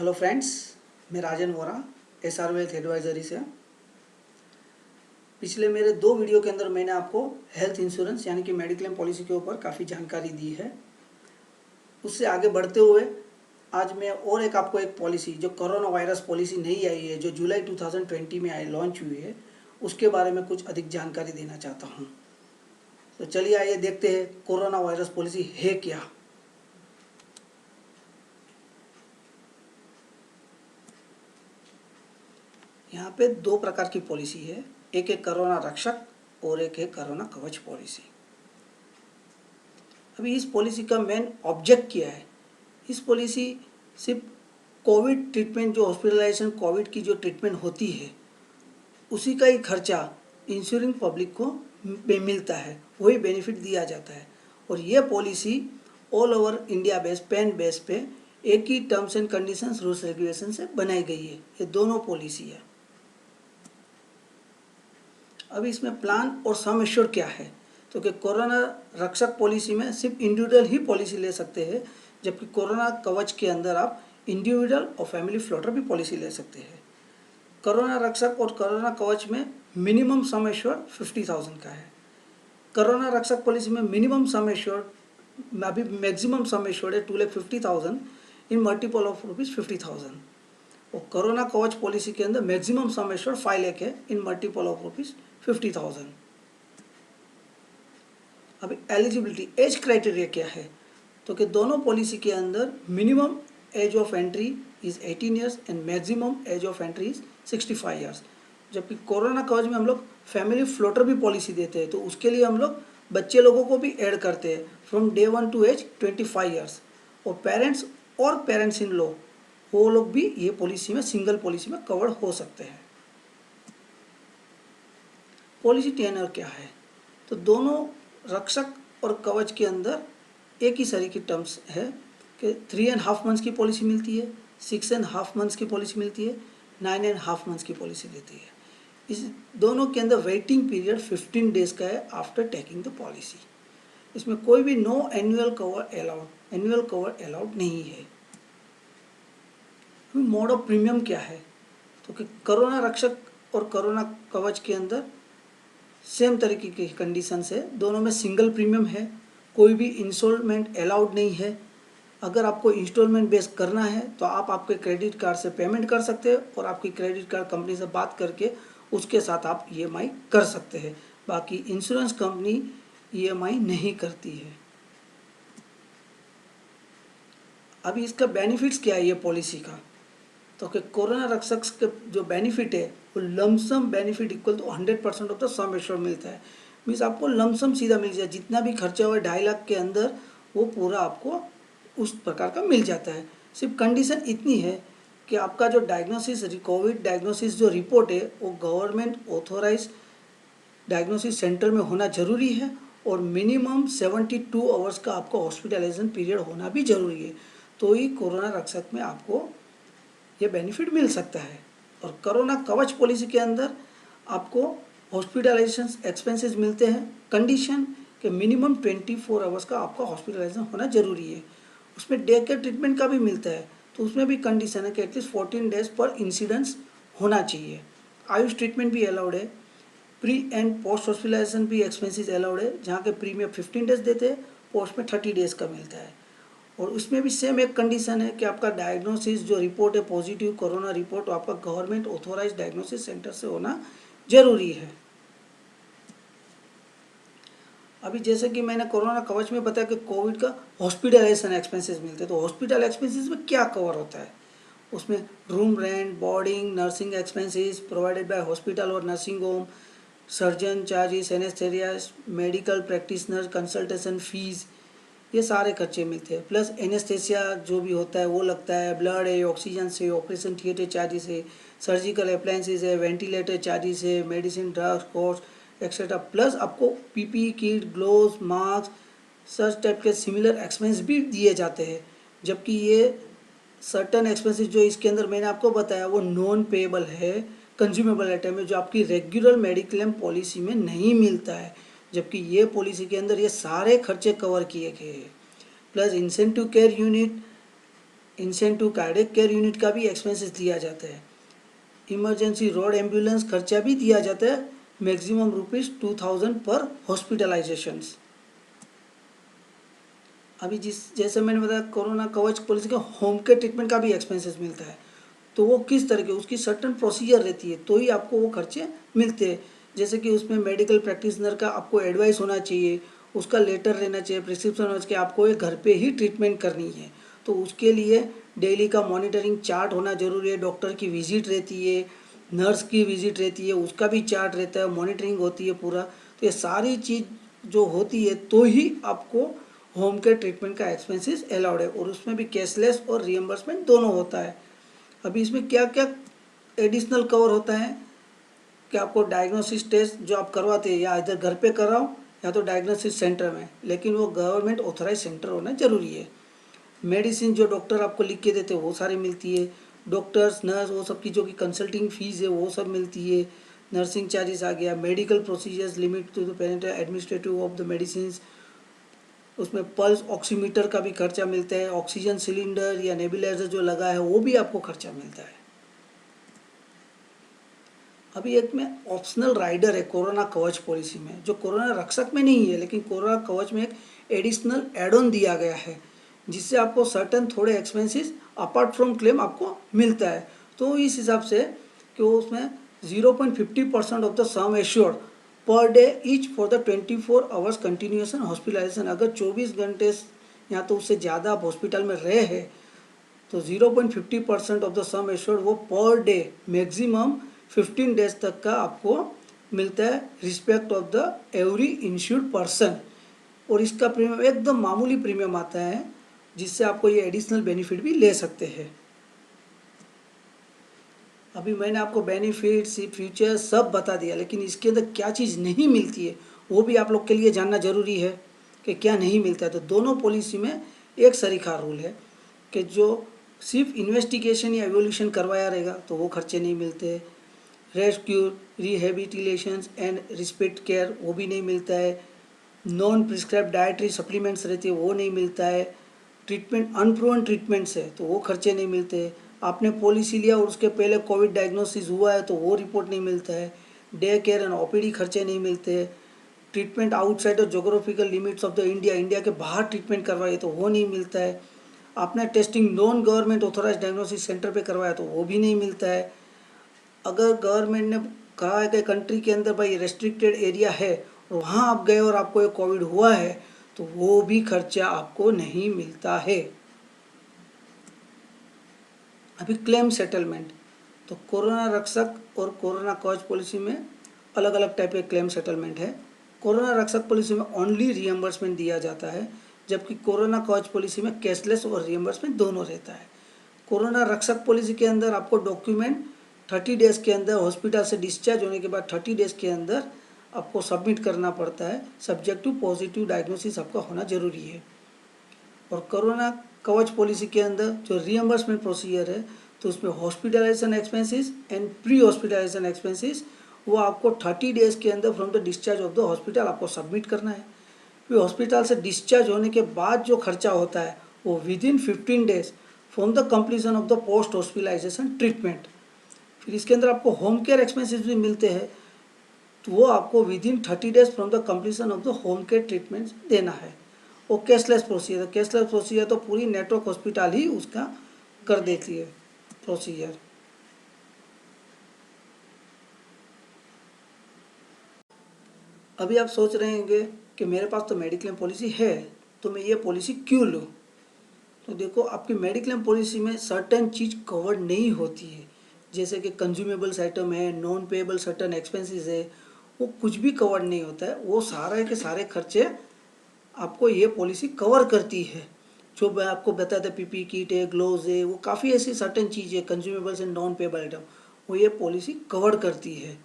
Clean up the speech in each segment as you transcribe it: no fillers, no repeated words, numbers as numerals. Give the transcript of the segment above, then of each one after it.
Hello friends, मैं राजन Vora SR wealth advisory से। पिछले मेरे 2 वीडियो के अंदर मैंने आपको हेल्थ इंश्योरेंस यानी कि मेडिक्लेम पॉलिसी के ऊपर काफ़ी जानकारी दी है। उससे आगे बढ़ते हुए आज मैं और आपको एक पॉलिसी जो कोरोना वायरस पॉलिसी नहीं आई है, जो जुलाई 2020 में लॉन्च हुई है, उसके बारे में कुछ अधिक जानकारी देना चाहता हूँ। तो चलिए आइए देखते हैं कोरोना वायरस पॉलिसी है क्या। यहाँ पे 2 प्रकार की पॉलिसी है, एक है कोरोना रक्षक और एक है कोरोना कवच पॉलिसी। अभी इस पॉलिसी का मेन ऑब्जेक्ट क्या है? इस पॉलिसी सिर्फ कोविड ट्रीटमेंट, जो हॉस्पिटलाइजेशन कोविड की जो ट्रीटमेंट होती है उसी का ही खर्चा इंश्योरिंग पब्लिक को मिलता है, वही बेनिफिट दिया जाता है। और ये policy all over India base, pan base पे एक ही terms and conditions, rules regulation से बनाई गई है। ये दोनों पॉलिसी है। अभी इसमें प्लान और सम एश्योर्ड क्या है? तो कि कोरोना रक्षक पॉलिसी में सिर्फ इंडिविजुअल ही पॉलिसी ले सकते हैं, जबकि कोरोना कवच के अंदर आप इंडिविजुअल और फैमिली फ्लोटर भी पॉलिसी ले सकते हैं। कोरोना रक्षक और कोरोना कवच में मिनिमम सम एश्योर्ड 50,000 का है। कोरोना रक्षक पॉलिसी में मिनिमम सम एश्योर्ड, अभी मैक्सिमम सम एश्योर्ड है 2,50,000 इन मल्टीपल ऑफ ₹50,000। और कोरोना कवच पॉलिसी के अंदर मैक्सिमम सम एश्योर्ड 5 लाख है इन मल्टीपल ऑफ ₹50,000। अब एलिजिबिलिटी, एज क्राइटेरिया क्या है? तो कि दोनों पॉलिसी के अंदर minimum age of entry is 18 years and maximum age of entry is 65 years. जबकि कोरोना कवच में हम लोग फैमिली फ्लोटर भी पॉलिसी देते हैं, तो उसके लिए हम लोग बच्चे लोगों को भी ऐड करते हैं from day 1 to age 25 years. और पेरेंट्स इन लॉ, वो लोग भी ये पॉलिसी में, सिंगल पॉलिसी में कवर हो सकते हैं। पॉलिसी टेन्योर क्या है? तो दोनों रक्षक और कवच के अंदर एक ही सरी की टर्म्स है कि 3.5 मंथ्स की पॉलिसी मिलती है, 6.5 मंथ्स की पॉलिसी मिलती है, 9.5 मंथ्स की पॉलिसी देती है। इस दोनों के अंदर वेटिंग पीरियड 15 डेज का है आफ्टर टेकिंग द पॉलिसी। इसमें कोई भी नो एनुअल कवर अलाउड नहीं है। मोड ऑफ प्रीमियम क्या है? तो कि कोरोना रक्षक और कोरोना कवच के अंदर सेम तरीके की कंडीशन है, दोनों में सिंगल प्रीमियम है, कोई भी इंस्टॉलमेंट अलाउड नहीं है। अगर आपको इंस्टॉलमेंट बेस करना है तो आप आपके क्रेडिट कार्ड से पेमेंट कर सकते हैं और आपकी क्रेडिट कार्ड कंपनी से बात करके उसके साथ आप EMI कर सकते हैं। बाकी इंश्योरेंस कंपनी EMI नहीं करती है। अभी इसका बेनिफिट्स क्या है ये पॉलिसी का? तो कि कोरोना रक्षक के जो बेनिफिट है वो lump sum benefit equal to 100% of the sum assured मिलता है। मीन्स आपको लमसम सीधा मिल जाए, जितना भी खर्चा हुआ 2.5 लाख के अंदर वो पूरा आपको उस प्रकार का मिल जाता है। सिर्फ कंडीशन इतनी है कि आपका जो डायग्नोसिस, कोविड डायग्नोसिस जो रिपोर्ट है वो गवर्नमेंट ऑथोराइज डायग्नोसिस सेंटर में होना जरूरी है और मिनिमम 72 आवर्स का आपको हॉस्पिटलाइजेशन पीरियड होना भी जरूरी है, तो ही कोरोना रक्षक में आपको ये बेनिफिट मिल सकता है। और कोरोना कवच पॉलिसी के अंदर आपको हॉस्पिटलाइजेशन एक्सपेंसेस मिलते हैं, कंडीशन कि मिनिमम 24 आवर्स का आपका हॉस्पिटलाइजेशन होना जरूरी है। उसमें डे केयर ट्रीटमेंट का भी मिलता है, तो उसमें भी कंडीशन है कि एटलीस्ट 14 डेज पर इंसिडेंस होना चाहिए। आयुष ट्रीटमेंट भी अलाउड है, प्री एंड पोस्ट हॉस्पिटलाइजेशन भी एक्सपेंसेस अलाउड है, जहाँ के प्री में 15 डेज देते हैं, पोस्ट में 30 डेज का मिलता है। और उसमें भी सेम एक कंडीशन है कि आपका डायग्नोसिस जो रिपोर्ट है पॉजिटिव कोरोना रिपोर्ट, तो आपका गवर्नमेंट ऑथोराइज डायग्नोसिस सेंटर से होना जरूरी है। अभी जैसे कि मैंने कोरोना कवच में बताया कि कोविड का हॉस्पिटलाइजेशन एक्सपेंसेस मिलते हैं, तो हॉस्पिटल एक्सपेंसेस में क्या कवर होता है? उसमें room rent, boarding, nursing expenses provided by hospital और nursing home, surgeon charges, anaesthesia, medical practitioner consultation fees, ये सारे खर्चे मिलते हैं। प्लस एनेस्थेसिया जो भी होता है वो लगता है, ब्लड है, ऑक्सीजन से, ऑपरेशन थिएटर चार्जेस है, सर्जिकल अप्लायंसेज है, वेंटिलेटर चार्जेस है, medicine, drugs cost etcetera. Plus आपको PPE kit, gloves, mask, such type के सिमिलर एक्सपेंस भी दिए जाते हैं। जबकि ये सर्टन एक्सपेंसेस जो इसके अंदर मैंने आपको बताया वो नॉन पेएबल है, कंज्यूमेबल आइटम है, जो आपकी रेगुलर मेडिक्लेम पॉलिसी में नहीं मिलता है, जबकि ये पॉलिसी के अंदर ये सारे खर्चे कवर किए गए हैं। Plus incentive care unit, incentive cardiac care unit का भी एक्सपेंसेस दिया जाता है। इमरजेंसी रोड एम्बुलेंस खर्चा भी दिया जाता है, मैक्सिमम ₹2000 पर हॉस्पिटलाइजेशंस। अभी जैसे मैंने बताया कोरोना कवच पॉलिसी का होम केयर ट्रीटमेंट का भी एक्सपेंसेस मिलता है। तो वो किस तरह के, उसकी सर्टन प्रोसीजर रहती है तो ही आपको वो खर्चे मिलते हैं। जैसे कि उसमें मेडिकल प्रैक्टिशनर का आपको एडवाइस होना चाहिए, उसका लेटर रहना चाहिए, प्रिस्क्रिप्शन होना चाहिए, आपको ये घर पे ही ट्रीटमेंट करनी है। तो उसके लिए डेली का मॉनिटरिंग चार्ट होना जरूरी है, डॉक्टर की विजिट रहती है, नर्स की विजिट रहती है, उसका भी चार्ट रहता है, मॉनिटरिंग होती है पूरा। तो ये सारी चीज़ जो होती है तो ही आपको होम केयर ट्रीटमेंट का एक्सपेंसेस अलाउड है, और उसमें भी कैशलेस और रियम्बर्समेंट दोनों होता है। अभी इसमें क्या क्या एडिशनल कवर होता है कि आपको डायग्नोसिस टेस्ट जो आप करवाते हैं या इधर घर पे कराओ या तो डायग्नोसिस सेंटर में, लेकिन वो गवर्नमेंट ऑथराइज सेंटर होना जरूरी है। मेडिसिन जो डॉक्टर आपको लिख के देते हैं वो सारी मिलती है, डॉक्टर्स नर्स वो सब की जो कि कंसल्टिंग फीस है वो सब मिलती है। नर्सिंग चार्जेस आ गया, medical procedures limit to the parent administrative of the medicine, उसमें पल्स ऑक्सीमीटर का भी खर्चा मिलता है, ऑक्सीजन सिलेंडर या नेबुलाइजर जो लगा है वो भी आपको खर्चा मिलता है। अभी एक में ऑप्शनल राइडर है कोरोना कवच पॉलिसी में, जो कोरोना रक्षक में नहीं है लेकिन कोरोना कवच में एक एडिशनल एड ऑन दिया गया है, जिससे आपको सर्टन थोड़े एक्सपेंसेस अपार्ट फ्रॉम क्लेम आपको मिलता है। तो इस हिसाब से कि वो उसमें 0.50% of the sum assured per day each for the 24 hours continuation hospitalisation. अगर 24 घंटे या तो उससे ज़्यादा आप हॉस्पिटल में रहे हैं तो 0.50% ऑफ द सम एश्योर्ड वो पर डे मैक्सिमम 15 डेज तक का आपको मिलता है respect of the every insured person. और इसका प्रीमियम एकदम मामूली प्रीमियम आता है, जिससे आपको ये एडिशनल बेनिफिट भी ले सकते हैं। अभी मैंने आपको बेनिफिट्स फ्यूचर सब बता दिया, लेकिन इसके अंदर क्या चीज़ नहीं मिलती है वो भी आप लोग के लिए जानना जरूरी है कि क्या नहीं मिलता है। तो दोनों पॉलिसी में एक सरीखा रूल है कि जो सिर्फ इन्वेस्टिगेशन या एवोल्यूशन करवाया रहेगा तो वो खर्चे नहीं मिलते। Rescue rehabilitation and respect care वो भी नहीं मिलता है। नॉन प्रिस्क्राइब डाइटरी सप्लीमेंट्स रहती है वो नहीं मिलता है। ट्रीटमेंट अनप्रूवन ट्रीटमेंट्स है तो वो खर्चे नहीं मिलते। आपने पॉलिसी लिया और उसके पहले कोविड डायग्नोसिस हुआ है तो वो रिपोर्ट नहीं मिलता है। डे केयर एंड ओपीडी खर्चे नहीं मिलते। Treatment outside of geographical limits of the India, India के बाहर ट्रीटमेंट करवाए तो वो नहीं मिलता है। आपने testing non government authorise diagnosis centre पे करवाया तो वो भी नहीं मिलता है। अगर गवर्नमेंट ने कहा है कि कंट्री के अंदर भाई रेस्ट्रिक्टेड एरिया है और वहाँ आप गए और आपको ये कोविड हुआ है तो वो भी खर्चा आपको नहीं मिलता है। अभी क्लेम सेटलमेंट, तो कोरोना रक्षक और कोरोना कवच पॉलिसी में अलग अलग टाइप के क्लेम सेटलमेंट है। कोरोना रक्षक पॉलिसी में ओनली रियम्बर्समेंट दिया जाता है, जबकि कोरोना कवच पॉलिसी में कैशलेस और रियम्बर्समेंट दोनों रहता है। कोरोना रक्षक पॉलिसी के अंदर आपको डॉक्यूमेंट 30 डेज के अंदर हॉस्पिटल से डिस्चार्ज होने के बाद 30 डेज के अंदर आपको सबमिट करना पड़ता है, सब्जेक्ट टू पॉजिटिव डायग्नोसिस आपका होना जरूरी है। और कोरोना कवच पॉलिसी के अंदर जो रियम्बर्समेंट प्रोसीजर है तो उसमें hospitalisation expenses and pre hospitalisation expenses वो आपको 30 डेज के अंदर from the discharge of the hospital आपको सबमिट करना है। फिर हॉस्पिटल से डिस्चार्ज होने के बाद जो खर्चा होता है वो within 15 days from the completion of the post hospitalisation treatment. फिर इसके अंदर आपको होम केयर एक्सपेंसेस भी मिलते हैं, तो वो आपको with in 30 days from the completion of the home care treatment देना है। और कैशलेस प्रोसीजर, कैशलेस प्रोसीजर तो पूरी नेटवर्क हॉस्पिटल ही उसका कर देती है प्रोसीजर। अभी आप सोच रहे होंगे कि मेरे पास तो मेडिक्लेम पॉलिसी है तो मैं ये पॉलिसी क्यों लूँ। तो देखो, आपकी मेडिक्लेम पॉलिसी में सर्टेन चीज़ कवर नहीं होती है, जैसे कि कंज्यूमेबल्स आइटम है, नॉन पेएबल सर्टेन एक्सपेंसेस है, वो कुछ भी कवर नहीं होता है। वो सारे के सारे खर्चे आपको ये पॉलिसी कवर करती है। जो मैं आपको बताया था पीपी किट है, ग्लोव्स है, वो काफ़ी ऐसी सर्टेन चीज़ है consumables and non payable item, वो ये पॉलिसी कवर करती है।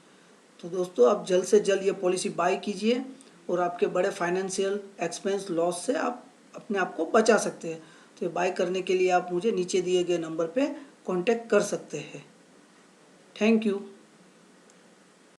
तो दोस्तों, आप जल्द से जल्द ये पॉलिसी बाय कीजिए और आपके बड़े फाइनेंशियल एक्सपेंस लॉस से आप अपने आप को बचा सकते हैं। तो ये बाय करने के लिए आप मुझे नीचे दिए गए नंबर पे कांटेक्ट कर सकते हैं। Thank you.